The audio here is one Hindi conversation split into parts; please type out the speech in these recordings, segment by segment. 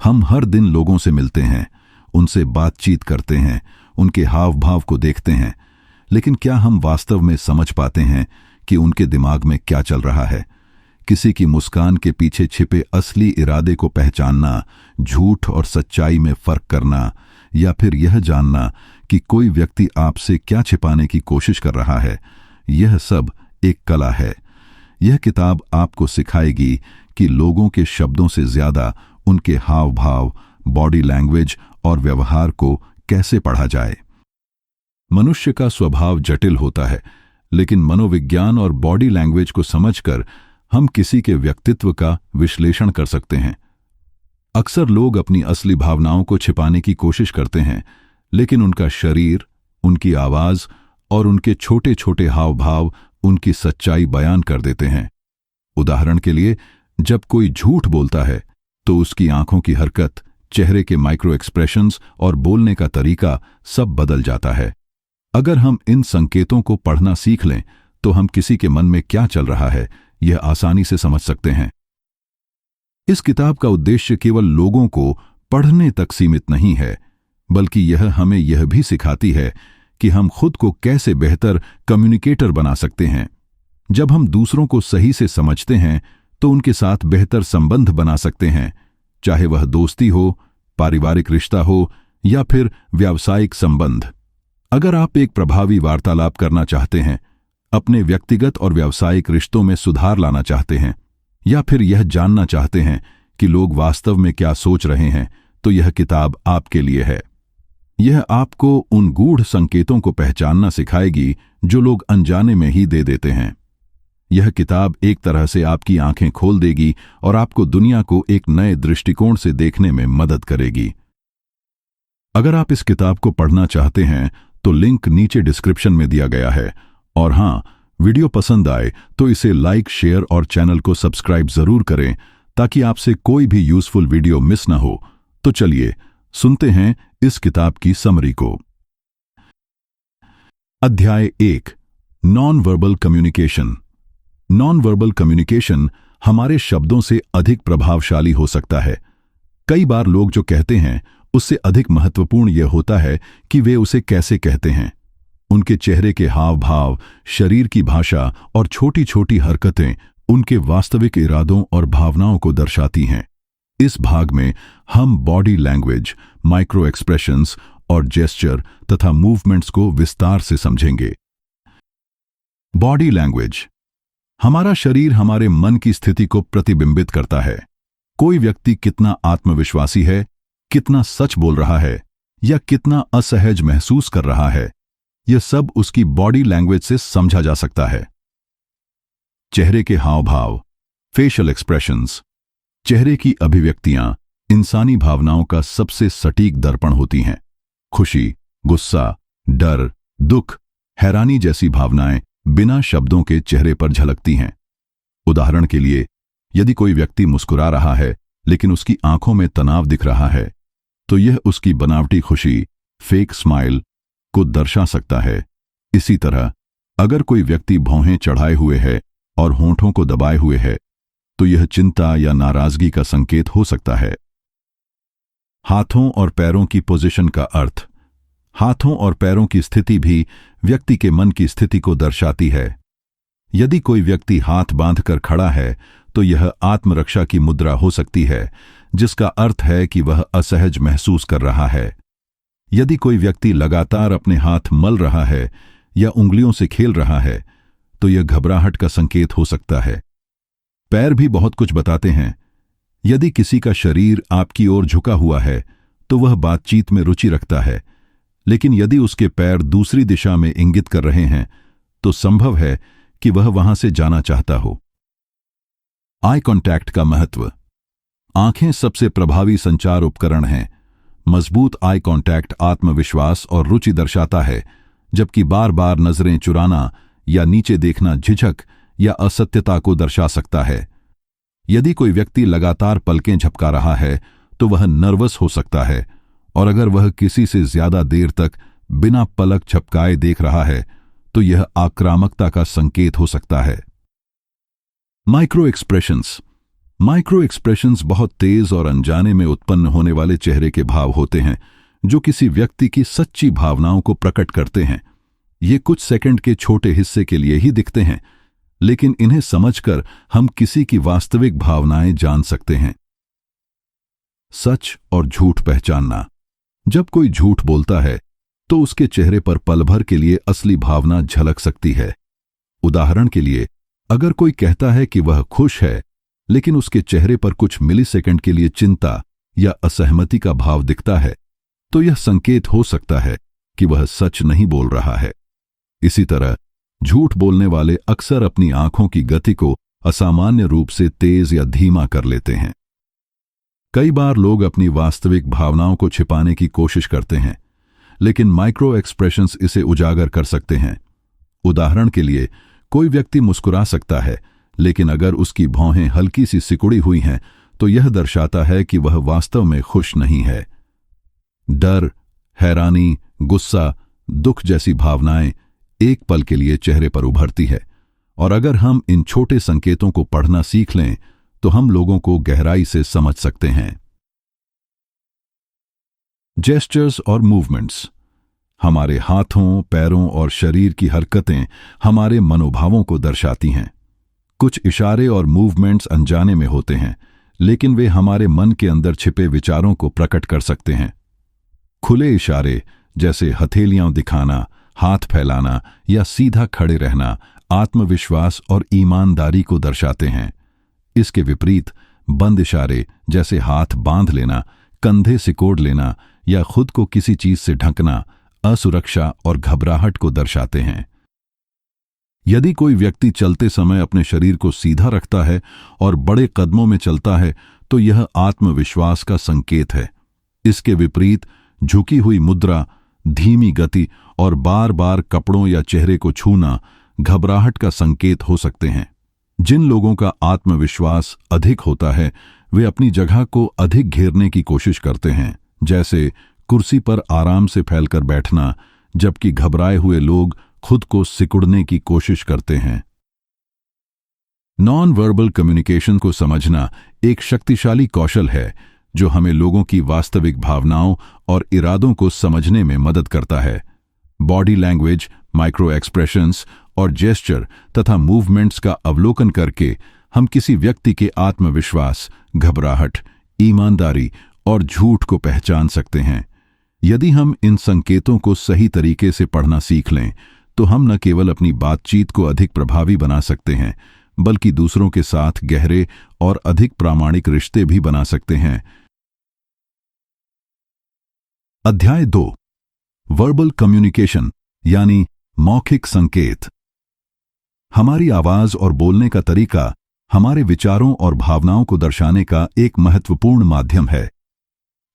हम हर दिन लोगों से मिलते हैं, उनसे बातचीत करते हैं, उनके हाव भाव को देखते हैं, लेकिन क्या हम वास्तव में समझ पाते हैं कि उनके दिमाग में क्या चल रहा है? किसी की मुस्कान के पीछे छिपे असली इरादे को पहचानना, झूठ और सच्चाई में फर्क करना, या फिर यह जानना कि कोई व्यक्ति आपसे क्या छिपाने की कोशिश कर रहा है, यह सब एक कला है। यह किताब आपको सिखाएगी कि लोगों के शब्दों से ज्यादा उनके हाव भाव, बॉडी लैंग्वेज और व्यवहार को कैसे पढ़ा जाए। मनुष्य का स्वभाव जटिल होता है, लेकिन मनोविज्ञान और बॉडी लैंग्वेज को समझकर हम किसी के व्यक्तित्व का विश्लेषण कर सकते हैं। अक्सर लोग अपनी असली भावनाओं को छिपाने की कोशिश करते हैं, लेकिन उनका शरीर, उनकी आवाज और उनके छोटे छोटे हाव भाव उनकी सच्चाई बयान कर देते हैं। उदाहरण के लिए, जब कोई झूठ बोलता है तो उसकी आंखों की हरकत, चेहरे के माइक्रो एक्सप्रेशंस और बोलने का तरीका सब बदल जाता है। अगर हम इन संकेतों को पढ़ना सीख लें तो हम किसी के मन में क्या चल रहा है यह आसानी से समझ सकते हैं। इस किताब का उद्देश्य केवल लोगों को पढ़ने तक सीमित नहीं है, बल्कि यह हमें यह भी सिखाती है कि हम खुद को कैसे बेहतर कम्युनिकेटर बना सकते हैं। जब हम दूसरों को सही से समझते हैं तो उनके साथ बेहतर संबंध बना सकते हैं, चाहे वह दोस्ती हो, पारिवारिक रिश्ता हो या फिर व्यावसायिक संबंध। अगर आप एक प्रभावी वार्तालाप करना चाहते हैं, अपने व्यक्तिगत और व्यावसायिक रिश्तों में सुधार लाना चाहते हैं, या फिर यह जानना चाहते हैं कि लोग वास्तव में क्या सोच रहे हैं, तो यह किताब आपके लिए है। यह आपको उन गूढ़ संकेतों को पहचानना सिखाएगी जो लोग अनजाने में ही दे देते हैं। यह किताब एक तरह से आपकी आंखें खोल देगी और आपको दुनिया को एक नए दृष्टिकोण से देखने में मदद करेगी। अगर आप इस किताब को पढ़ना चाहते हैं तो लिंक नीचे डिस्क्रिप्शन में दिया गया है। और हां, वीडियो पसंद आए तो इसे लाइक, शेयर और चैनल को सब्सक्राइब जरूर करें ताकि आपसे कोई भी यूजफुल वीडियो मिस ना हो। तो चलिए सुनते हैं इस किताब की समरी को। अध्याय 1, non verbal communication. Non verbal communication हमारे शब्दों से अधिक प्रभावशाली हो सकता है। कई बार लोग जो कहते हैं उससे अधिक महत्वपूर्ण यह होता है कि वे उसे कैसे कहते हैं। उनके चेहरे के हाव भाव, शरीर की भाषा और छोटी छोटी हरकतें उनके वास्तविक इरादों और भावनाओं को दर्शाती हैं। इस भाग में हम बॉडी लैंग्वेज, माइक्रो एक्सप्रेशंस और जेस्चर तथा मूवमेंट्स को विस्तार से समझेंगे। Body language. हमारा शरीर हमारे मन की स्थिति को प्रतिबिंबित करता है। कोई व्यक्ति कितना आत्मविश्वासी है, कितना सच बोल रहा है या कितना असहज महसूस कर रहा है, यह सब उसकी बॉडी लैंग्वेज से समझा जा सकता है। चेहरे के हाव भाव, फेशियल एक्सप्रेशंस। चेहरे की अभिव्यक्तियां इंसानी भावनाओं का सबसे सटीक दर्पण होती हैं। खुशी, गुस्सा, डर, दुख, हैरानी जैसी भावनाएं बिना शब्दों के चेहरे पर झलकती हैं। उदाहरण के लिए, यदि कोई व्यक्ति मुस्कुरा रहा है लेकिन उसकी आंखों में तनाव दिख रहा है, तो यह उसकी बनावटी खुशी, फेक स्माइल को दर्शा सकता है। इसी तरह अगर कोई व्यक्ति भौहें चढ़ाए हुए है और होंठों को दबाए हुए है, तो यह चिंता या नाराजगी का संकेत हो सकता है। हाथों और पैरों की पोजीशन का अर्थ। हाथों और पैरों की स्थिति भी व्यक्ति के मन की स्थिति को दर्शाती है। यदि कोई व्यक्ति हाथ बांधकर खड़ा है तो यह आत्मरक्षा की मुद्रा हो सकती है, जिसका अर्थ है कि वह असहज महसूस कर रहा है। यदि कोई व्यक्ति लगातार अपने हाथ मल रहा है या उंगलियों से खेल रहा है, तो यह घबराहट का संकेत हो सकता है। पैर भी बहुत कुछ बताते हैं। यदि किसी का शरीर आपकी ओर झुका हुआ है तो वह बातचीत में रुचि रखता है, लेकिन यदि उसके पैर दूसरी दिशा में इंगित कर रहे हैं तो संभव है कि वह वहां से जाना चाहता हो। आई कांटेक्ट का महत्व। आंखें सबसे प्रभावी संचार उपकरण हैं। मजबूत आई कांटेक्ट आत्मविश्वास और रुचि दर्शाता है, जबकि बार बार नजरें चुराना या नीचे देखना झिझक या असत्यता को दर्शा सकता है। यदि कोई व्यक्ति लगातार पलकें झपका रहा है तो वह नर्वस हो सकता है, और अगर वह किसी से ज्यादा देर तक बिना पलक झपकाए देख रहा है तो यह आक्रामकता का संकेत हो सकता है। Micro expressions. माइक्रो एक्सप्रेशंस बहुत तेज और अनजाने में उत्पन्न होने वाले चेहरे के भाव होते हैं जो किसी व्यक्ति की सच्ची भावनाओं को प्रकट करते हैं। ये कुछ सेकंड के छोटे हिस्से के लिए ही दिखते हैं, लेकिन इन्हें समझकर हम किसी की वास्तविक भावनाएं जान सकते हैं। सच और झूठ पहचानना। जब कोई झूठ बोलता है तो उसके चेहरे पर पल भर के लिए असली भावना झलक सकती है। उदाहरण के लिए, अगर कोई कहता है कि वह खुश है लेकिन उसके चेहरे पर कुछ मिलीसेकंड के लिए चिंता या असहमति का भाव दिखता है, तो यह संकेत हो सकता है कि वह सच नहीं बोल रहा है। इसी तरह झूठ बोलने वाले अक्सर अपनी आंखों की गति को असामान्य रूप से तेज या धीमा कर लेते हैं। कई बार लोग अपनी वास्तविक भावनाओं को छिपाने की कोशिश करते हैं, लेकिन माइक्रो एक्सप्रेशंस इसे उजागर कर सकते हैं। उदाहरण के लिए, कोई व्यक्ति मुस्कुरा सकता है, लेकिन अगर उसकी भौहें हल्की सी सिकुड़ी हुई हैं तो यह दर्शाता है कि वह वास्तव में खुश नहीं है। डर, हैरानी, गुस्सा, दुख जैसी भावनाएं एक पल के लिए चेहरे पर उभरती है, और अगर हम इन छोटे संकेतों को पढ़ना सीख लें तो हम लोगों को गहराई से समझ सकते हैं। जेस्चर्स और मूवमेंट्स। हमारे हाथों, पैरों और शरीर की हरकतें हमारे मनोभावों को दर्शाती हैं। कुछ इशारे और मूवमेंट्स अनजाने में होते हैं, लेकिन वे हमारे मन के अंदर छिपे विचारों को प्रकट कर सकते हैं। खुले इशारे जैसे हथेलियां दिखाना, हाथ फैलाना या सीधा खड़े रहना आत्मविश्वास और ईमानदारी को दर्शाते हैं। इसके विपरीत बंद इशारे जैसे हाथ बांध लेना, कंधे सिकोड़ लेना या खुद को किसी चीज से ढकना असुरक्षा और घबराहट को दर्शाते हैं। यदि कोई व्यक्ति चलते समय अपने शरीर को सीधा रखता है और बड़े कदमों में चलता है तो यह आत्मविश्वास का संकेत है। इसके विपरीत झुकी हुई मुद्रा, धीमी गति और बार बार कपड़ों या चेहरे को छूना घबराहट का संकेत हो सकते हैं। जिन लोगों का आत्मविश्वास अधिक होता है वे अपनी जगह को अधिक घेरने की कोशिश करते हैं, जैसे कुर्सी पर आराम से फैलकर बैठना, जबकि घबराए हुए लोग खुद को सिकुड़ने की कोशिश करते हैं। नॉन वर्बल कम्युनिकेशन को समझना एक शक्तिशाली कौशल है जो हमें लोगों की वास्तविक भावनाओं और इरादों को समझने में मदद करता है। बॉडी लैंग्वेज, माइक्रो एक्सप्रेशंस और जेस्चर तथा मूवमेंट्स का अवलोकन करके हम किसी व्यक्ति के आत्मविश्वास, घबराहट, ईमानदारी और झूठ को पहचान सकते हैं। यदि हम इन संकेतों को सही तरीके से पढ़ना सीख लें तो हम न केवल अपनी बातचीत को अधिक प्रभावी बना सकते हैं, बल्कि दूसरों के साथ गहरे और अधिक प्रामाणिक रिश्ते भी बना सकते हैं। अध्याय 2, वर्बल कम्युनिकेशन यानी मौखिक संकेत। हमारी आवाज और बोलने का तरीका हमारे विचारों और भावनाओं को दर्शाने का एक महत्वपूर्ण माध्यम है।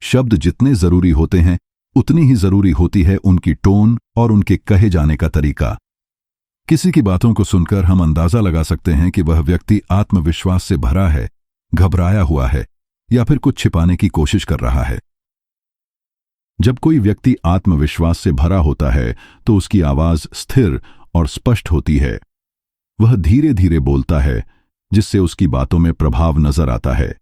शब्द जितने जरूरी होते हैं उतनी ही जरूरी होती है उनकी टोन और उनके कहे जाने का तरीका। किसी की बातों को सुनकर हम अंदाजा लगा सकते हैं कि वह व्यक्ति आत्मविश्वास से भरा है, घबराया हुआ है या फिर कुछ छिपाने की कोशिश कर रहा है। जब कोई व्यक्ति आत्मविश्वास से भरा होता है तो उसकी आवाज स्थिर और स्पष्ट होती है। वह धीरे धीरे बोलता है, जिससे उसकी बातों में प्रभाव नजर आता है।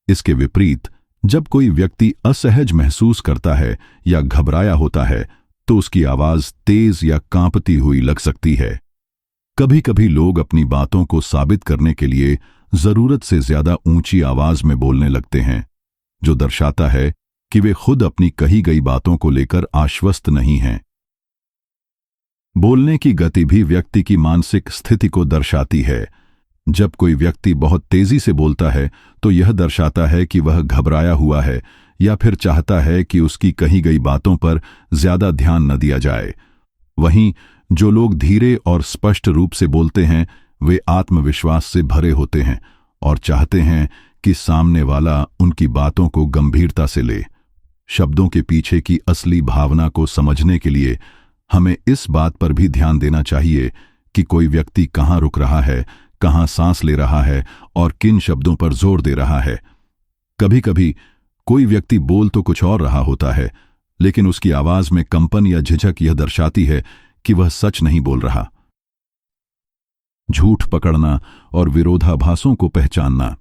इसके विपरीत जब कोई व्यक्ति असहज महसूस करता है या घबराया होता है तो उसकी आवाज तेज या कांपती हुई लग सकती है। कभी कभी लोग अपनी बातों को साबित करने के लिए जरूरत से ज्यादा ऊंची आवाज में बोलने लगते हैं, जो दर्शाता है कि वे खुद अपनी कही गई बातों को लेकर आश्वस्त नहीं हैं। बोलने की गति भी व्यक्ति की मानसिक स्थिति को दर्शाती है। जब कोई व्यक्ति बहुत तेजी से बोलता है तो यह दर्शाता है कि वह घबराया हुआ है या फिर चाहता है कि उसकी कही गई बातों पर ज्यादा ध्यान न दिया जाए। वहीं जो लोग धीरे और स्पष्ट रूप से बोलते हैं वे आत्मविश्वास से भरे होते हैं और चाहते हैं कि सामने वाला उनकी बातों को गंभीरता से ले। शब्दों के पीछे की असली भावना को समझने के लिए हमें इस बात पर भी ध्यान देना चाहिए कि कोई व्यक्ति कहाँ रुक रहा है, कहाँ सांस ले रहा है और किन शब्दों पर जोर दे रहा है। कभी कभी कोई व्यक्ति बोल तो कुछ और रहा होता है, लेकिन उसकी आवाज में कंपन या झिझक यह दर्शाती है कि वह सच नहीं बोल रहा। झूठ पकड़ना और विरोधाभासों को पहचानना।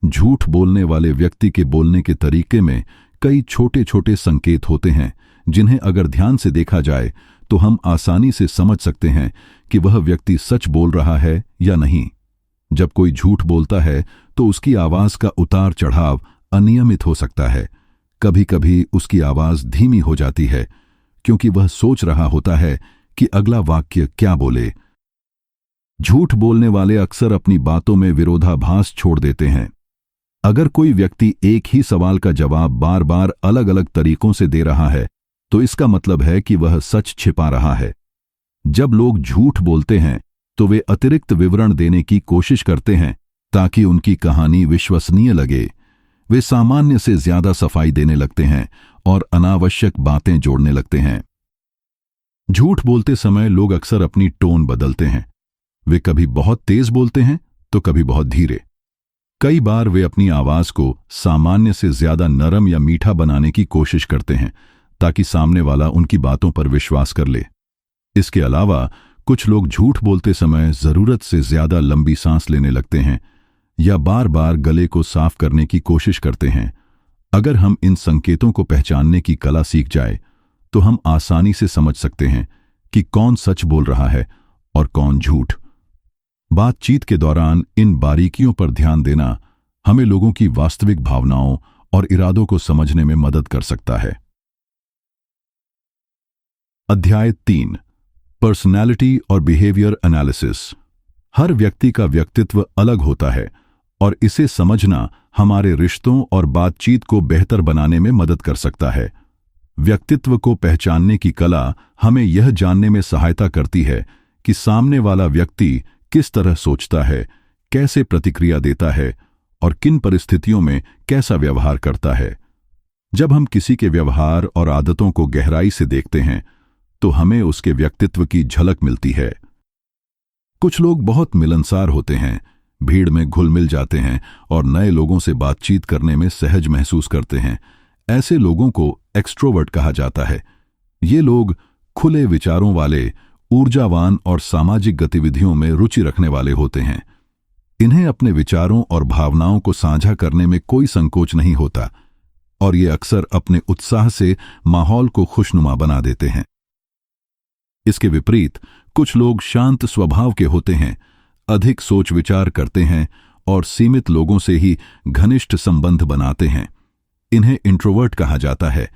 झूठ बोलने वाले व्यक्ति के बोलने के तरीके में कई छोटे छोटे संकेत होते हैं जिन्हें अगर ध्यान से देखा जाए तो हम आसानी से समझ सकते हैं कि वह व्यक्ति सच बोल रहा है या नहीं। जब कोई झूठ बोलता है तो उसकी आवाज का उतार चढ़ाव अनियमित हो सकता है। कभी कभी उसकी आवाज धीमी हो जाती है क्योंकि वह सोच रहा होता है कि अगला वाक्य क्या बोले। झूठ बोलने वाले अक्सर अपनी बातों में विरोधाभास छोड़ देते हैं। अगर कोई व्यक्ति एक ही सवाल का जवाब बार बार अलग अलग तरीकों से दे रहा है तो इसका मतलब है कि वह सच छिपा रहा है। जब लोग झूठ बोलते हैं तो वे अतिरिक्त विवरण देने की कोशिश करते हैं ताकि उनकी कहानी विश्वसनीय लगे। वे सामान्य से ज्यादा सफाई देने लगते हैं और अनावश्यक बातें जोड़ने लगते हैं। झूठ बोलते समय लोग अक्सर अपनी टोन बदलते हैं। वे कभी बहुत तेज बोलते हैं तो कभी बहुत धीरे। कई बार वे अपनी आवाज को सामान्य से ज्यादा नरम या मीठा बनाने की कोशिश करते हैं ताकि सामने वाला उनकी बातों पर विश्वास कर ले। इसके अलावा कुछ लोग झूठ बोलते समय जरूरत से ज्यादा लंबी सांस लेने लगते हैं या बार बार गले को साफ करने की कोशिश करते हैं। अगर हम इन संकेतों को पहचानने की कला सीख जाए तो हम आसानी से समझ सकते हैं कि कौन सच बोल रहा है और कौन झूठ। बातचीत के दौरान इन बारीकियों पर ध्यान देना हमें लोगों की वास्तविक भावनाओं और इरादों को समझने में मदद कर सकता है। अध्याय 3, पर्सनैलिटी और बिहेवियर एनालिसिस। हर व्यक्ति का व्यक्तित्व अलग होता है और इसे समझना हमारे रिश्तों और बातचीत को बेहतर बनाने में मदद कर सकता है। व्यक्तित्व को पहचानने की कला हमें यह जानने में सहायता करती है कि सामने वाला व्यक्ति किस तरह सोचता है, कैसे प्रतिक्रिया देता है और किन परिस्थितियों में कैसा व्यवहार करता है। जब हम किसी के व्यवहार और आदतों को गहराई से देखते हैं तो हमें उसके व्यक्तित्व की झलक मिलती है। कुछ लोग बहुत मिलनसार होते हैं, भीड़ में घुल मिल जाते हैं और नए लोगों से बातचीत करने में सहज महसूस करते हैं। ऐसे लोगों को एक्सट्रोवर्ट कहा जाता है। ये लोग खुले विचारों वाले, ऊर्जावान और सामाजिक गतिविधियों में रुचि रखने वाले होते हैं। इन्हें अपने विचारों और भावनाओं को साझा करने में कोई संकोच नहीं होता और ये अक्सर अपने उत्साह से माहौल को खुशनुमा बना देते हैं। इसके विपरीत कुछ लोग शांत स्वभाव के होते हैं, अधिक सोच विचार करते हैं और सीमित लोगों से ही घनिष्ठ संबंध बनाते हैं। इन्हें इंट्रोवर्ट कहा जाता है।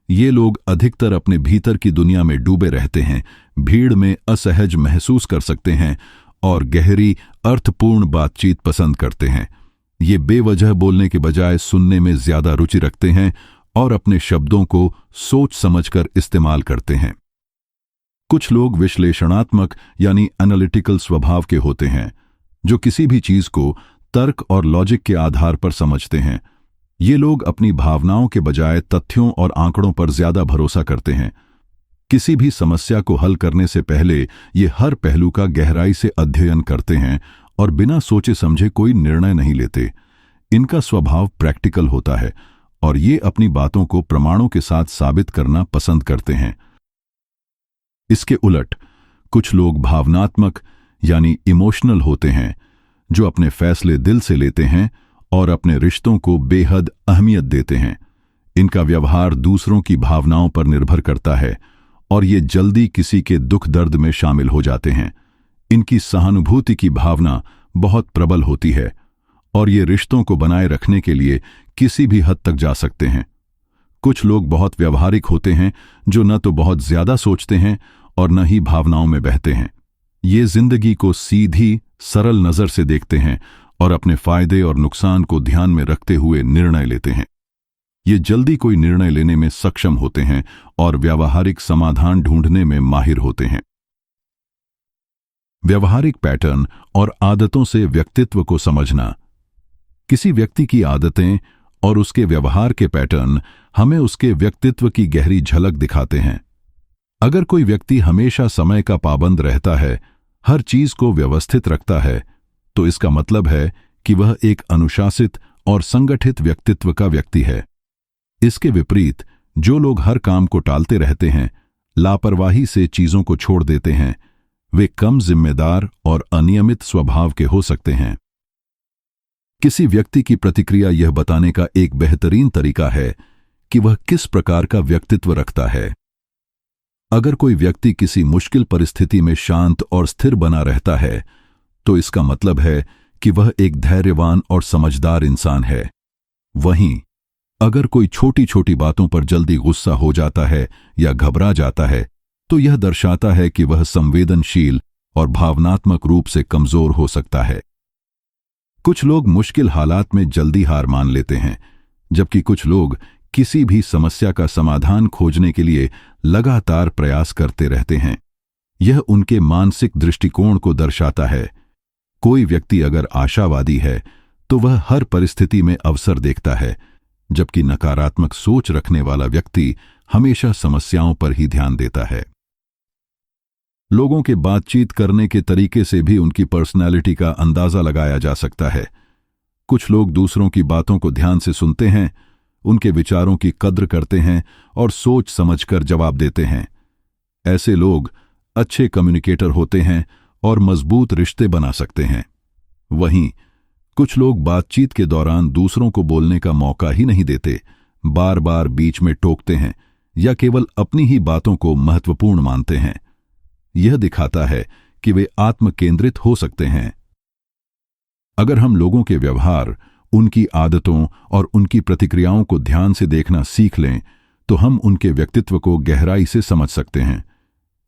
ये लोग अधिकतर अपने भीतर की दुनिया में डूबे रहते हैं, भीड़ में असहज महसूस कर सकते हैं और गहरी अर्थपूर्ण बातचीत पसंद करते हैं। ये बेवजह बोलने के बजाय सुनने में ज्यादा रुचि रखते हैं और अपने शब्दों को सोच समझकर इस्तेमाल करते हैं। कुछ लोग विश्लेषणात्मक यानी एनालिटिकल स्वभाव के होते हैं, जो किसी भी चीज को तर्क और लॉजिक के आधार पर समझते हैं। ये लोग अपनी भावनाओं के बजाय तथ्यों और आंकड़ों पर ज्यादा भरोसा करते हैं। किसी भी समस्या को हल करने से पहले ये हर पहलू का गहराई से अध्ययन करते हैं और बिना सोचे समझे कोई निर्णय नहीं लेते। इनका स्वभाव प्रैक्टिकल होता है और ये अपनी बातों को प्रमाणों के साथ साबित करना पसंद करते हैं। इसके उलट कुछ लोग भावनात्मक यानी इमोशनल होते हैं, जो अपने फैसले दिल से लेते हैं और अपने रिश्तों को बेहद अहमियत देते हैं। इनका व्यवहार दूसरों की भावनाओं पर निर्भर करता है और ये जल्दी किसी के दुख दर्द में शामिल हो जाते हैं। इनकी सहानुभूति की भावना बहुत प्रबल होती है और ये रिश्तों को बनाए रखने के लिए किसी भी हद तक जा सकते हैं। कुछ लोग बहुत व्यावहारिक होते हैं, जो न तो बहुत ज्यादा सोचते हैं और न ही भावनाओं में बहते हैं। ये जिंदगी को सीधी सरल नजर से देखते हैं और अपने फायदे और नुकसान को ध्यान में रखते हुए निर्णय लेते हैं। ये जल्दी कोई निर्णय लेने में सक्षम होते हैं और व्यावहारिक समाधान ढूंढने में माहिर होते हैं। व्यावहारिक पैटर्न और आदतों से व्यक्तित्व को समझना। किसी व्यक्ति की आदतें और उसके व्यवहार के पैटर्न हमें उसके व्यक्तित्व की गहरी झलक दिखाते हैं। अगर कोई व्यक्ति हमेशा समय का पाबंद रहता है, हर चीज को व्यवस्थित रखता है, तो इसका मतलब है कि वह एक अनुशासित और संगठित व्यक्तित्व का व्यक्ति है। इसके विपरीत जो लोग हर काम को टालते रहते हैं, लापरवाही से चीजों को छोड़ देते हैं, वे कम जिम्मेदार और अनियमित स्वभाव के हो सकते हैं। किसी व्यक्ति की प्रतिक्रिया यह बताने का एक बेहतरीन तरीका है कि वह किस प्रकार का व्यक्तित्व रखता है। अगर कोई व्यक्ति किसी मुश्किल परिस्थिति में शांत और स्थिर बना रहता है, तो इसका मतलब है कि वह एक धैर्यवान और समझदार इंसान है। वहीं अगर कोई छोटी छोटी बातों पर जल्दी गुस्सा हो जाता है या घबरा जाता है, तो यह दर्शाता है कि वह संवेदनशील और भावनात्मक रूप से कमजोर हो सकता है। कुछ लोग मुश्किल हालात में जल्दी हार मान लेते हैं, जबकि कुछ लोग किसी भी समस्या का समाधान खोजने के लिए लगातार प्रयास करते रहते हैं। यह उनके मानसिक दृष्टिकोण को दर्शाता है। कोई व्यक्ति अगर आशावादी है, तो वह हर परिस्थिति में अवसर देखता है, जबकि नकारात्मक सोच रखने वाला व्यक्ति हमेशा समस्याओं पर ही ध्यान देता है। लोगों के बातचीत करने के तरीके से भी उनकी पर्सनैलिटी का अंदाजा लगाया जा सकता है। कुछ लोग दूसरों की बातों को ध्यान से सुनते हैं, उनके विचारों की कद्र करते हैं और सोच समझकर जवाब देते हैं। ऐसे लोग अच्छे कम्युनिकेटर होते हैं और मजबूत रिश्ते बना सकते हैं। वहीं कुछ लोग बातचीत के दौरान दूसरों को बोलने का मौका ही नहीं देते, बार बार बीच में टोकते हैं या केवल अपनी ही बातों को महत्वपूर्ण मानते हैं। यह दिखाता है कि वे आत्म केंद्रित हो सकते हैं। अगर हम लोगों के व्यवहार, उनकी आदतों और उनकी प्रतिक्रियाओं को ध्यान से देखना सीख लें, तो हम उनके व्यक्तित्व को गहराई से समझ सकते हैं।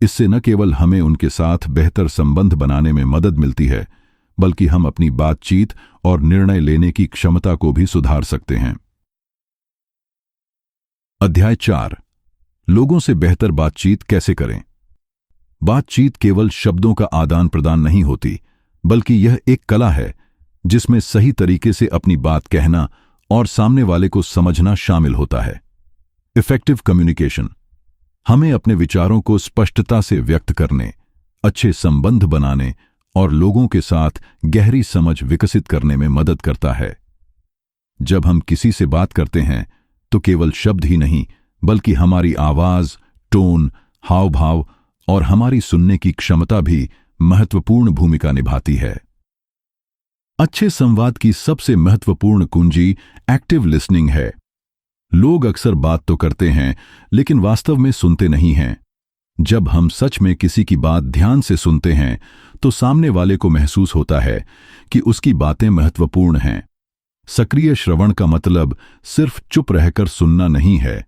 इससे न केवल हमें उनके साथ बेहतर संबंध बनाने में मदद मिलती है, बल्कि हम अपनी बातचीत और निर्णय लेने की क्षमता को भी सुधार सकते हैं। अध्याय 4, लोगों से बेहतर बातचीत कैसे करें। बातचीत केवल शब्दों का आदान प्रदान नहीं होती, बल्कि यह एक कला है जिसमें सही तरीके से अपनी बात कहना और सामने वाले को समझना शामिल होता है। इफेक्टिव कम्युनिकेशन हमें अपने विचारों को स्पष्टता से व्यक्त करने, अच्छे संबंध बनाने और लोगों के साथ गहरी समझ विकसित करने में मदद करता है। जब हम किसी से बात करते हैं, तो केवल शब्द ही नहीं, बल्कि हमारी आवाज, टोन, हाव भाव और हमारी सुनने की क्षमता भी महत्वपूर्ण भूमिका निभाती है। अच्छे संवाद की सबसे महत्वपूर्ण कुंजी एक्टिव लिसनिंग है। लोग अक्सर बात तो करते हैं, लेकिन वास्तव में सुनते नहीं हैं। जब हम सच में किसी की बात ध्यान से सुनते हैं, तो सामने वाले को महसूस होता है कि उसकी बातें महत्वपूर्ण हैं। सक्रिय श्रवण का मतलब सिर्फ चुप रहकर सुनना नहीं है,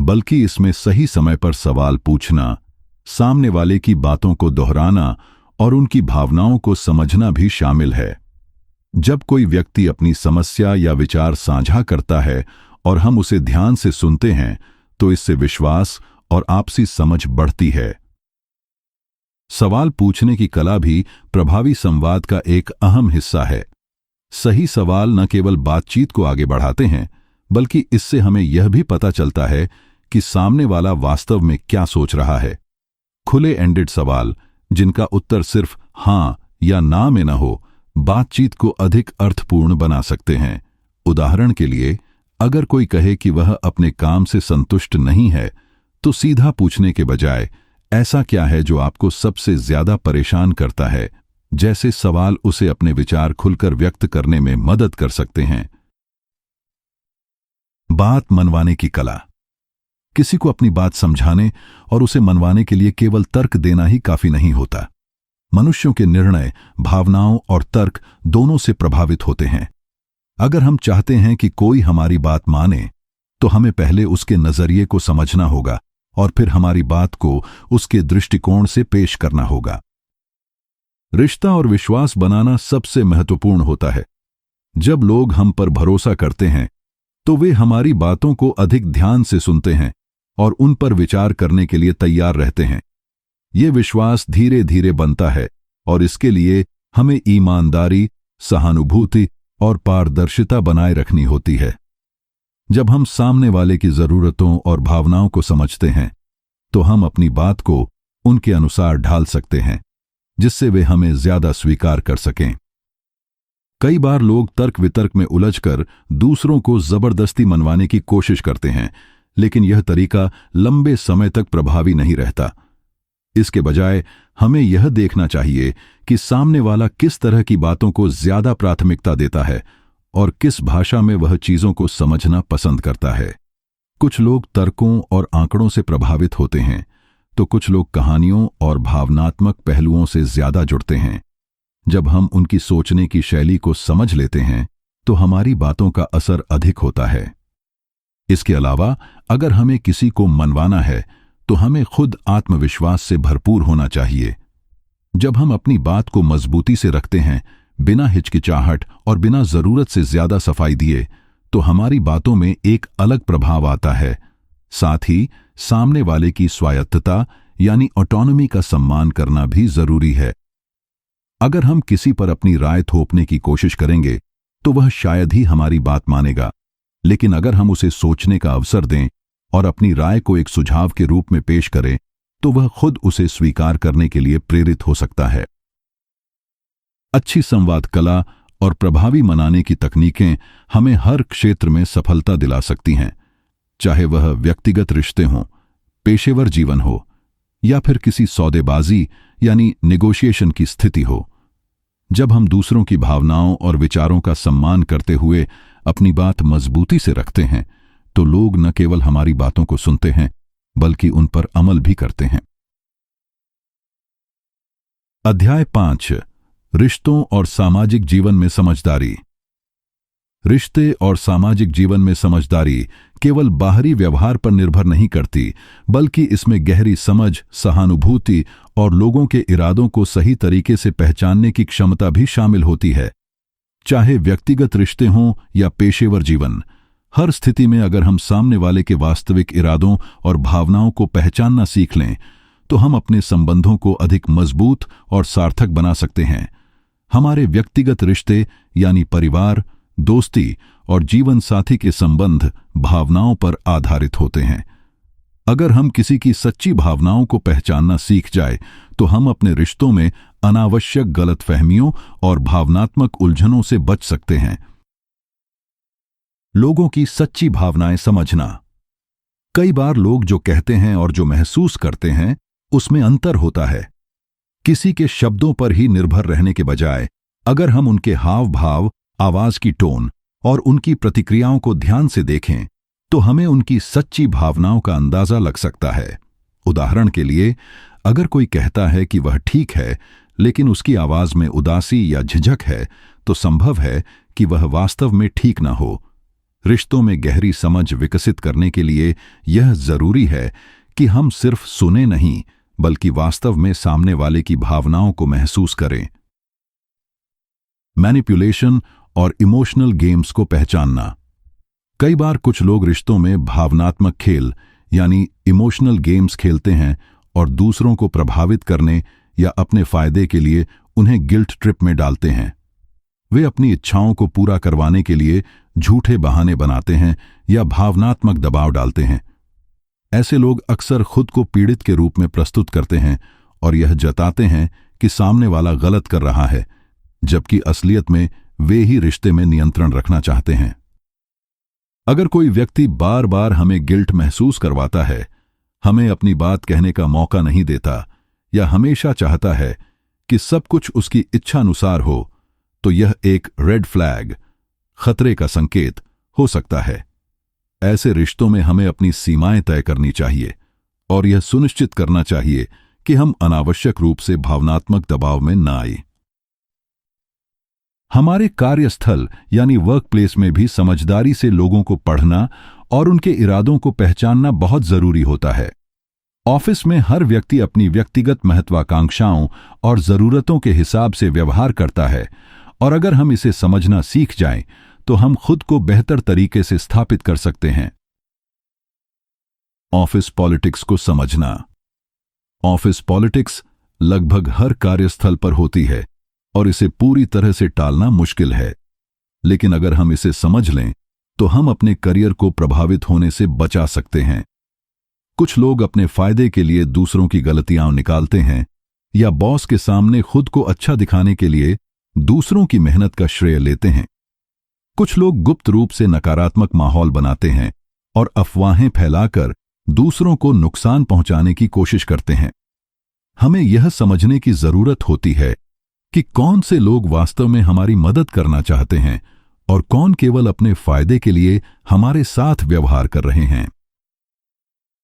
बल्कि इसमें सही समय पर सवाल पूछना, सामने वाले की बातों को दोहराना और उनकी भावनाओं को समझना भी शामिल है। जब कोई व्यक्ति अपनी समस्या या विचार साझा करता है और हम उसे ध्यान से सुनते हैं, तो इससे विश्वास और आपसी समझ बढ़ती है। सवाल पूछने की कला भी प्रभावी संवाद का एक अहम हिस्सा है। सही सवाल न केवल बातचीत को आगे बढ़ाते हैं, बल्कि इससे हमें यह भी पता चलता है कि सामने वाला वास्तव में क्या सोच रहा है। खुले एंडेड सवाल, जिनका उत्तर सिर्फ हां या ना में न हो, बातचीत को अधिक अर्थपूर्ण बना सकते हैं। उदाहरण के लिए, अगर कोई कहे कि वह अपने काम से संतुष्ट नहीं है, तो सीधा पूछने के बजाय ऐसा क्या है जो आपको सबसे ज्यादा परेशान करता है, जैसे सवाल उसे अपने विचार खुलकर व्यक्त करने में मदद कर सकते हैं। बात मनवाने की कला। किसी को अपनी बात समझाने और उसे मनवाने के लिए केवल तर्क देना ही काफी नहीं होता। मनुष्यों के निर्णय भावनाओं और तर्क दोनों से प्रभावित होते हैं। अगर हम चाहते हैं कि कोई हमारी बात माने, तो हमें पहले उसके नजरिए को समझना होगा और फिर हमारी बात को उसके दृष्टिकोण से पेश करना होगा। रिश्ता और विश्वास बनाना सबसे महत्वपूर्ण होता है। जब लोग हम पर भरोसा करते हैं, तो वे हमारी बातों को अधिक ध्यान से सुनते हैं और उन पर विचार करने के लिए तैयार रहते हैं। ये विश्वास धीरे धीरे बनता है और इसके लिए हमें ईमानदारी, सहानुभूति और पारदर्शिता बनाए रखनी होती है। जब हम सामने वाले की जरूरतों और भावनाओं को समझते हैं, तो हम अपनी बात को उनके अनुसार ढाल सकते हैं, जिससे वे हमें ज्यादा स्वीकार कर सकें। कई बार लोग तर्क वितर्क में उलझकर दूसरों को जबरदस्ती मनवाने की कोशिश करते हैं, लेकिन यह तरीका लंबे समय तक प्रभावी नहीं रहता। इसके बजाय हमें यह देखना चाहिए कि सामने वाला किस तरह की बातों को ज्यादा प्राथमिकता देता है और किस भाषा में वह चीजों को समझना पसंद करता है। कुछ लोग तर्कों और आंकड़ों से प्रभावित होते हैं, तो कुछ लोग कहानियों और भावनात्मक पहलुओं से ज्यादा जुड़ते हैं। जब हम उनकी सोचने की शैली को समझ लेते हैं तो हमारी बातों का असर अधिक होता है। इसके अलावा अगर हमें किसी को मनवाना है तो हमें खुद आत्मविश्वास से भरपूर होना चाहिए। जब हम अपनी बात को मजबूती से रखते हैं, बिना हिचकिचाहट और बिना जरूरत से ज्यादा सफाई दिए, तो हमारी बातों में एक अलग प्रभाव आता है। साथ ही सामने वाले की स्वायत्तता यानी ऑटोनॉमी का सम्मान करना भी जरूरी है। अगर हम किसी पर अपनी राय थोपने की कोशिश करेंगे तो वह शायद ही हमारी बात मानेगा, लेकिन अगर हम उसे सोचने का अवसर दें और अपनी राय को एक सुझाव के रूप में पेश करें तो वह खुद उसे स्वीकार करने के लिए प्रेरित हो सकता है। अच्छी संवाद कला और प्रभावी मनाने की तकनीकें हमें हर क्षेत्र में सफलता दिला सकती हैं, चाहे वह व्यक्तिगत रिश्ते हों, पेशेवर जीवन हो या फिर किसी सौदेबाजी यानी नेगोशिएशन की स्थिति हो। जब हम दूसरों की भावनाओं और विचारों का सम्मान करते हुए अपनी बात मजबूती से रखते हैं तो लोग न केवल हमारी बातों को सुनते हैं बल्कि उन पर अमल भी करते हैं। अध्याय 5, रिश्तों और सामाजिक जीवन में समझदारी। रिश्ते और सामाजिक जीवन में समझदारी केवल बाहरी व्यवहार पर निर्भर नहीं करती, बल्कि इसमें गहरी समझ, सहानुभूति और लोगों के इरादों को सही तरीके से पहचानने की क्षमता भी शामिल होती है। चाहे व्यक्तिगत रिश्ते हों या पेशेवर जीवन, हर स्थिति में अगर हम सामने वाले के वास्तविक इरादों और भावनाओं को पहचानना सीख लें तो हम अपने संबंधों को अधिक मजबूत और सार्थक बना सकते हैं। हमारे व्यक्तिगत रिश्ते यानी परिवार, दोस्ती और जीवन साथी के संबंध भावनाओं पर आधारित होते हैं। अगर हम किसी की सच्ची भावनाओं को पहचानना सीख जाए तो हम अपने रिश्तों में अनावश्यक गलतफहमियों और भावनात्मक उलझनों से बच सकते हैं। लोगों की सच्ची भावनाएं समझना। कई बार लोग जो कहते हैं और जो महसूस करते हैं उसमें अंतर होता है। किसी के शब्दों पर ही निर्भर रहने के बजाय अगर हम उनके हाव भाव, आवाज की टोन और उनकी प्रतिक्रियाओं को ध्यान से देखें तो हमें उनकी सच्ची भावनाओं का अंदाजा लग सकता है। उदाहरण के लिए, अगर कोई कहता है कि वह ठीक है लेकिन उसकी आवाज में उदासी या झिझक है तो संभव है कि वह वास्तव में ठीक न हो। रिश्तों में गहरी समझ विकसित करने के लिए यह जरूरी है कि हम सिर्फ सुने नहीं बल्कि वास्तव में सामने वाले की भावनाओं को महसूस करें। मैनिपुलेशन और इमोशनल गेम्स को पहचानना। कई बार कुछ लोग रिश्तों में भावनात्मक खेल यानी इमोशनल गेम्स खेलते हैं और दूसरों को प्रभावित करने या अपने फायदे के लिए उन्हें गिल्ट ट्रिप में डालते हैं। वे अपनी इच्छाओं को पूरा करवाने के लिए झूठे बहाने बनाते हैं या भावनात्मक दबाव डालते हैं। ऐसे लोग अक्सर खुद को पीड़ित के रूप में प्रस्तुत करते हैं और यह जताते हैं कि सामने वाला गलत कर रहा है, जबकि असलियत में वे ही रिश्ते में नियंत्रण रखना चाहते हैं। अगर कोई व्यक्ति बार बार हमें गिल्ट महसूस करवाता है, हमें अपनी बात कहने का मौका नहीं देता या हमेशा चाहता है कि सब कुछ उसकी इच्छानुसार हो, तो यह एक रेड फ्लैग, खतरे का संकेत हो सकता है। ऐसे रिश्तों में हमें अपनी सीमाएं तय करनी चाहिए और यह सुनिश्चित करना चाहिए कि हम अनावश्यक रूप से भावनात्मक दबाव में न आए। हमारे कार्यस्थल यानी वर्क प्लेस में भी समझदारी से लोगों को पढ़ना और उनके इरादों को पहचानना बहुत जरूरी होता है। ऑफिस में हर व्यक्ति अपनी व्यक्तिगत महत्वाकांक्षाओं और जरूरतों के हिसाब से व्यवहार करता है और अगर हम इसे समझना सीख जाएं तो हम खुद को बेहतर तरीके से स्थापित कर सकते हैं। ऑफिस पॉलिटिक्स को समझना। ऑफिस पॉलिटिक्स लगभग हर कार्यस्थल पर होती है और इसे पूरी तरह से टालना मुश्किल है, लेकिन अगर हम इसे समझ लें तो हम अपने करियर को प्रभावित होने से बचा सकते हैं। कुछ लोग अपने फायदे के लिए दूसरों की गलतियां निकालते हैं या बॉस के सामने खुद को अच्छा दिखाने के लिए दूसरों की मेहनत का श्रेय लेते हैं। कुछ लोग गुप्त रूप से नकारात्मक माहौल बनाते हैं और अफवाहें फैलाकर दूसरों को नुकसान पहुंचाने की कोशिश करते हैं। हमें यह समझने की जरूरत होती है कि कौन से लोग वास्तव में हमारी मदद करना चाहते हैं और कौन केवल अपने फायदे के लिए हमारे साथ व्यवहार कर रहे हैं।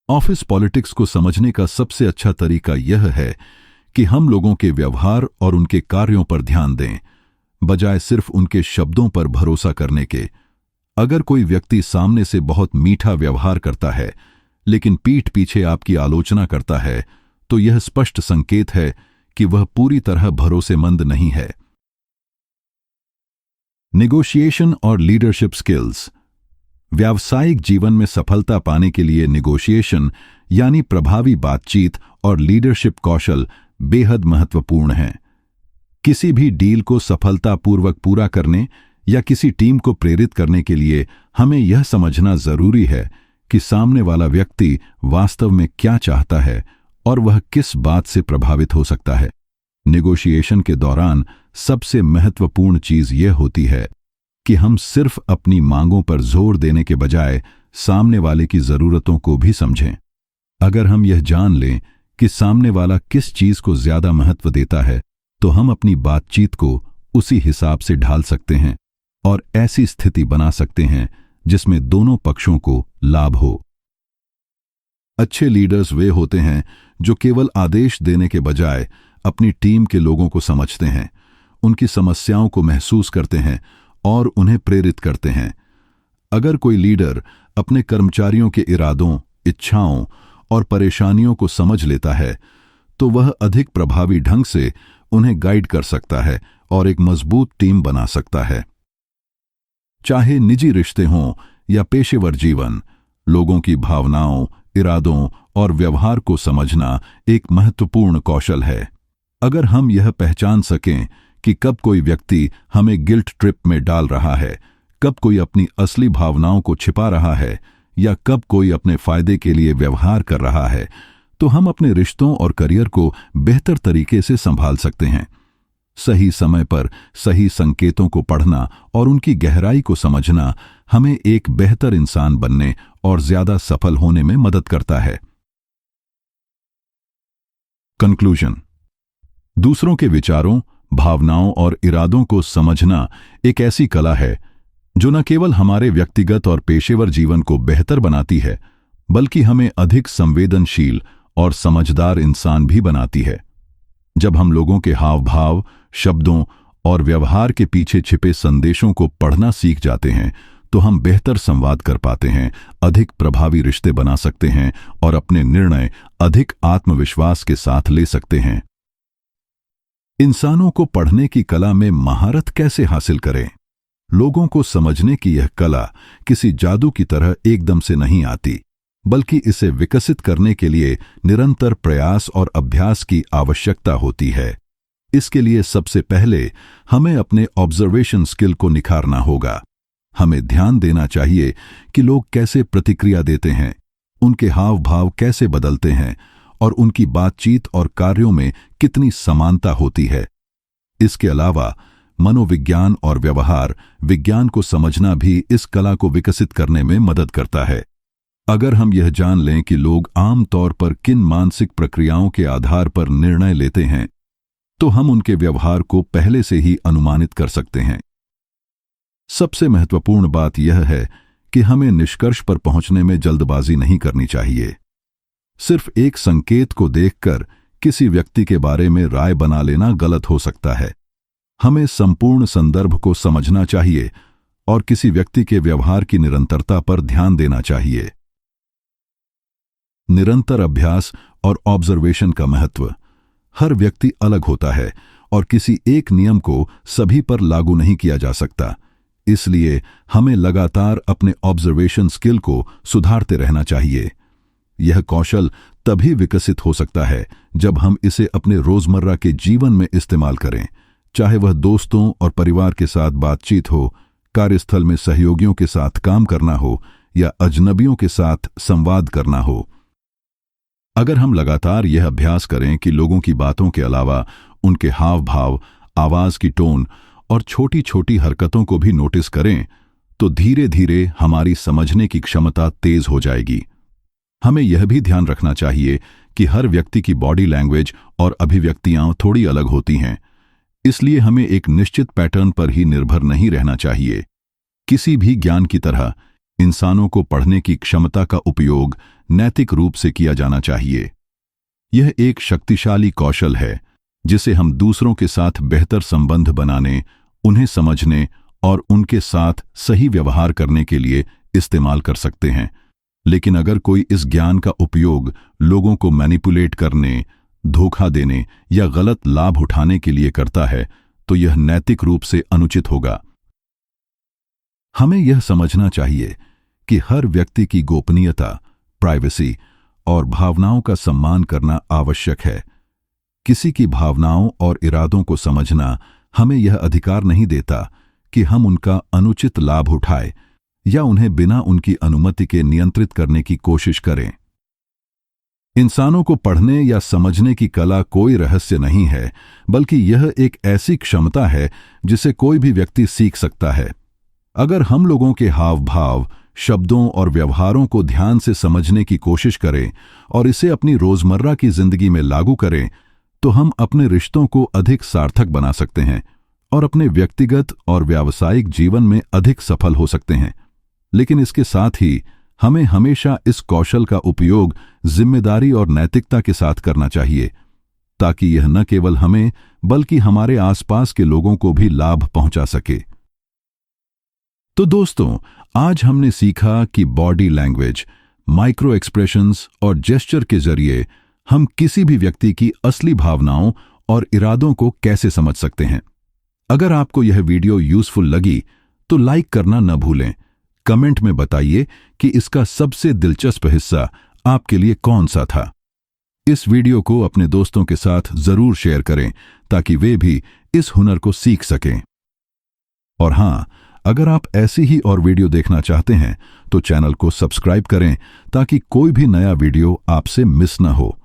ऑफिस पॉलिटिक्स को समझने का सबसे अच्छा तरीका यह है कि हम लोगों के व्यवहार और उनके कार्यों पर ध्यान दें, बजाय सिर्फ उनके शब्दों पर भरोसा करने के। अगर कोई व्यक्ति सामने से बहुत मीठा व्यवहार करता है लेकिन पीठ पीछे आपकी आलोचना करता है, तो यह स्पष्ट संकेत है कि वह पूरी तरह भरोसेमंद नहीं है। नेगोशिएशन और लीडरशिप स्किल्स। व्यावसायिक जीवन में सफलता पाने के लिए नेगोशिएशन यानी प्रभावी बातचीत और लीडरशिप कौशल बेहद महत्वपूर्ण हैं। किसी भी डील को सफलतापूर्वक पूरा करने या किसी टीम को प्रेरित करने के लिए हमें यह समझना जरूरी है कि सामने वाला व्यक्ति वास्तव में क्या चाहता है और वह किस बात से प्रभावित हो सकता है। नेगोशिएशन के दौरान सबसे महत्वपूर्ण चीज यह होती है कि हम सिर्फ अपनी मांगों पर जोर देने के बजाय सामने वाले की जरूरतों को भी समझें। अगर हम यह जान लें कि सामने वाला किस चीज को ज्यादा महत्व देता है, तो हम अपनी बातचीत को उसी हिसाब से ढाल सकते हैं और ऐसी स्थिति बना सकते हैं जिसमें दोनों पक्षों को लाभ हो। अच्छे लीडर्स वे होते हैं जो केवल आदेश देने के बजाय अपनी टीम के लोगों को समझते हैं, उनकी समस्याओं को महसूस करते हैं और उन्हें प्रेरित करते हैं। अगर कोई लीडर अपने कर्मचारियों के इरादों, इच्छाओं और परेशानियों को समझ लेता है, तो वह अधिक प्रभावी ढंग से उन्हें गाइड कर सकता है और एक मजबूत टीम बना सकता है। चाहे निजी रिश्ते हों या पेशेवर जीवन, लोगों की भावनाओं, इरादों और व्यवहार को समझना एक महत्वपूर्ण कौशल है। अगर हम यह पहचान सकें कि कब कोई व्यक्ति हमें गिल्ट ट्रिप में डाल रहा है, कब कोई अपनी असली भावनाओं को छिपा रहा है या कब कोई अपने फायदे के लिए व्यवहार कर रहा है, तो हम अपने रिश्तों और करियर को बेहतर तरीके से संभाल सकते हैं। सही समय पर सही संकेतों को पढ़ना और उनकी गहराई को समझना हमें एक बेहतर इंसान बनने और ज्यादा सफल होने में मदद करता है। कंक्लूजन। दूसरों के विचारों, भावनाओं और इरादों को समझना एक ऐसी कला है जो न केवल हमारे व्यक्तिगत और पेशेवर जीवन को बेहतर बनाती है, बल्कि हमें अधिक संवेदनशील और समझदार इंसान भी बनाती है। जब हम लोगों के हाव भाव, शब्दों और व्यवहार के पीछे छिपे संदेशों को पढ़ना सीख जाते हैं, तो हम बेहतर संवाद कर पाते हैं, अधिक प्रभावी रिश्ते बना सकते हैं और अपने निर्णय अधिक आत्मविश्वास के साथ ले सकते हैं। इंसानों को पढ़ने की कला में महारत कैसे हासिल करें? लोगों को समझने की यह कला किसी जादू की तरह एकदम से नहीं आती, बल्कि इसे विकसित करने के लिए निरंतर प्रयास और अभ्यास की आवश्यकता होती है। इसके लिए सबसे पहले हमें अपने ऑब्जर्वेशन स्किल को निखारना होगा। हमें ध्यान देना चाहिए कि लोग कैसे प्रतिक्रिया देते हैं, उनके हाव भाव कैसे बदलते हैं और उनकी बातचीत और कार्यों में कितनी समानता होती है। इसके अलावा मनोविज्ञान और व्यवहार विज्ञान को समझना भी इस कला को विकसित करने में मदद करता है। अगर हम यह जान लें कि लोग आम तौर पर किन मानसिक प्रक्रियाओं के आधार पर निर्णय लेते हैं, तो हम उनके व्यवहार को पहले से ही अनुमानित कर सकते हैं। सबसे महत्वपूर्ण बात यह है कि हमें निष्कर्ष पर पहुंचने में जल्दबाजी नहीं करनी चाहिए। सिर्फ एक संकेत को देखकर किसी व्यक्ति के बारे में राय बना लेना गलत हो सकता है। हमें संपूर्ण संदर्भ को समझना चाहिए और किसी व्यक्ति के व्यवहार की निरंतरता पर ध्यान देना चाहिए। निरंतर अभ्यास और ऑब्जर्वेशन का महत्व। हर व्यक्ति अलग होता है और किसी एक नियम को सभी पर लागू नहीं किया जा सकता। इसलिए हमें लगातार अपने ऑब्जर्वेशन स्किल को सुधारते रहना चाहिए। यह कौशल तभी विकसित हो सकता है जब हम इसे अपने रोजमर्रा के जीवन में इस्तेमाल करें, चाहे वह दोस्तों और परिवार के साथ बातचीत हो, कार्यस्थल में सहयोगियों के साथ काम करना हो या अजनबियों के साथ संवाद करना हो। अगर हम लगातार यह अभ्यास करें कि लोगों की बातों के अलावा उनके हाव भाव, आवाज की टोन और छोटी छोटी हरकतों को भी नोटिस करें, तो धीरे धीरे हमारी समझने की क्षमता तेज हो जाएगी। हमें यह भी ध्यान रखना चाहिए कि हर व्यक्ति की बॉडी लैंग्वेज और अभिव्यक्तियां थोड़ी अलग होती हैं, इसलिए हमें एक निश्चित पैटर्न पर ही निर्भर नहीं रहना चाहिए। किसी भी ज्ञान की तरह इंसानों को पढ़ने की क्षमता का उपयोग नैतिक रूप से किया जाना चाहिए। यह एक शक्तिशाली कौशल है जिसे हम दूसरों के साथ बेहतर संबंध बनाने, उन्हें समझने और उनके साथ सही व्यवहार करने के लिए इस्तेमाल कर सकते हैं। लेकिन अगर कोई इस ज्ञान का उपयोग लोगों को मैनिपुलेट करने, धोखा देने या गलत लाभ उठाने के लिए करता है तो यह नैतिक रूप से अनुचित होगा। हमें यह समझना चाहिए कि हर व्यक्ति की गोपनीयता, प्राइवेसी और भावनाओं का सम्मान करना आवश्यक है। किसी की भावनाओं और इरादों को समझना हमें यह अधिकार नहीं देता कि हम उनका अनुचित लाभ उठाएं या उन्हें बिना उनकी अनुमति के नियंत्रित करने की कोशिश करें। इंसानों को पढ़ने या समझने की कला कोई रहस्य नहीं है, बल्कि यह एक ऐसी क्षमता है जिसे कोई भी व्यक्ति सीख सकता है। अगर हम लोगों के हाव भाव, शब्दों और व्यवहारों को ध्यान से समझने की कोशिश करें और इसे अपनी रोजमर्रा की जिंदगी में लागू करें, तो हम अपने रिश्तों को अधिक सार्थक बना सकते हैं और अपने व्यक्तिगत और व्यावसायिक जीवन में अधिक सफल हो सकते हैं। लेकिन इसके साथ ही हमें हमेशा इस कौशल का उपयोग जिम्मेदारी और नैतिकता के साथ करना चाहिए, ताकि यह न केवल हमें बल्कि हमारे आसपास के लोगों को भी लाभ पहुंचा सके। तो दोस्तों, आज हमने सीखा कि बॉडी लैंग्वेज, माइक्रो एक्सप्रेशंस और जेस्चर के जरिए हम किसी भी व्यक्ति की असली भावनाओं और इरादों को कैसे समझ सकते हैं। अगर आपको यह वीडियो यूजफुल लगी तो लाइक करना न भूलें। कमेंट में बताइए कि इसका सबसे दिलचस्प हिस्सा आपके लिए कौन सा था। इस वीडियो को अपने दोस्तों के साथ जरूर शेयर करें ताकि वे भी इस हुनर को सीख सकें। और हां, अगर आप ऐसी ही और वीडियो देखना चाहते हैं तो चैनल को सब्सक्राइब करें ताकि कोई भी नया वीडियो आपसे मिस न हो।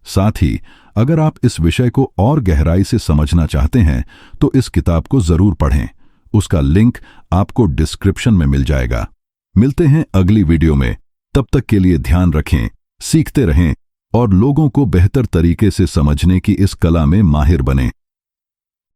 साथ ही अगर आप इस विषय को और गहराई से समझना चाहते हैं तो इस किताब को जरूर पढ़ें। उसका लिंक आपको डिस्क्रिप्शन में मिल जाएगा। मिलते हैं अगली वीडियो में। तब तक के लिए ध्यान रखें, सीखते रहें और लोगों को बेहतर तरीके से समझने की इस कला में माहिर बनें।